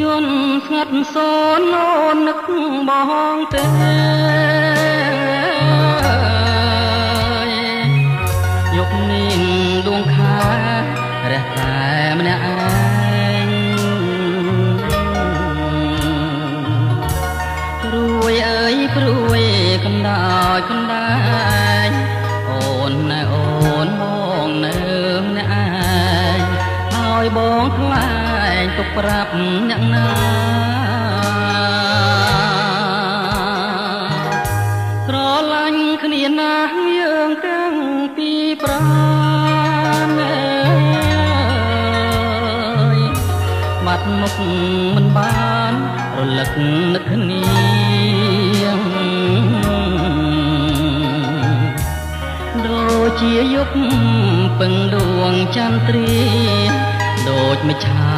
យន់ស្ងាត់សូនអូននឹកបងទេយកនាងដួងខារះតែម្នាក់ឯងព្រួយអើយព្រួយកណ្ដោយកណ្ដែងអូនណែអូនបងនៅម្នាក់ឯងឲ្យបងខ្លាចទុកប្រាប់អ្នកណាស្រឡាញ់គ្នាណាស់យើងទាំងពីរប្រាណបាត់មុខមិនបានរលឹកនឹកគ្នាដូចជាយប់ពឹងដួងចន្ទ្រាដូចមិនឆា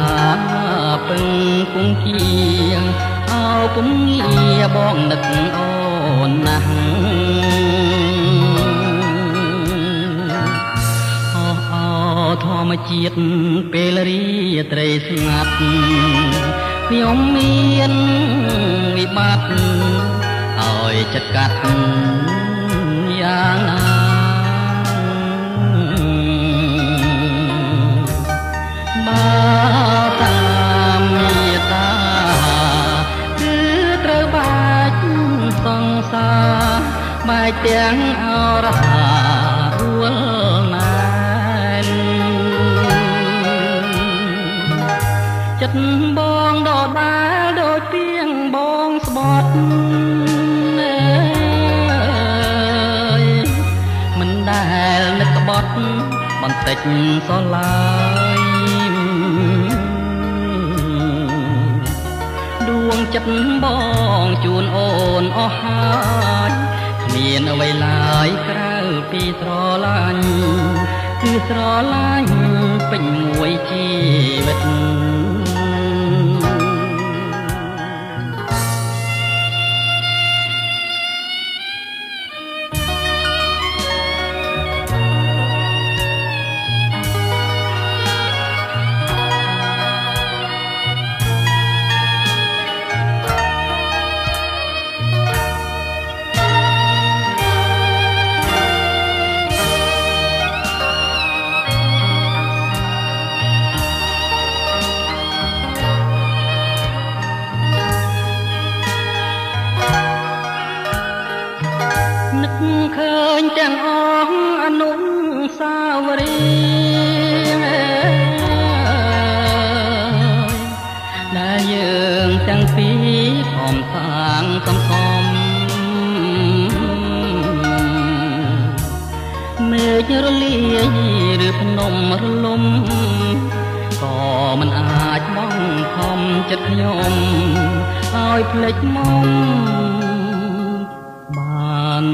ពឹងគង់គៀងអោពុំងាបងនឹកអូនណាស់អោធម្មជាតិពេលរាត្រីស្ងាត់ខ្ញុំមានវិបត្តិឲ្យចិត្តកាត់យ៉ាងណាបើតាមមេត្តាគឺត្រូវបាច់សង្សារបែកទាំងអរហារួលណែនចិត្តបងដដែលដូចទៀងបងស្បត់មិនដែលនឹកក្បត់បន្តិចសោះឡើយដួងចិត្តបងជូនអូនអស់ហើយគ្មានអ្វីឡើយក្រៅពីស្រឡាញ់គឺស្រឡាញ់ពេញមួយជីវិតនឹកឃើញទាំងអស់អនុស្សាវរីយ៍ដែលយើងទាំងពីរខំសាងសំសំមេឃរលាយឬភ្នំរលំក៏មិនអាចបងខំចិត្តខ្ញុំឲ្យភ្លេចមុំបាន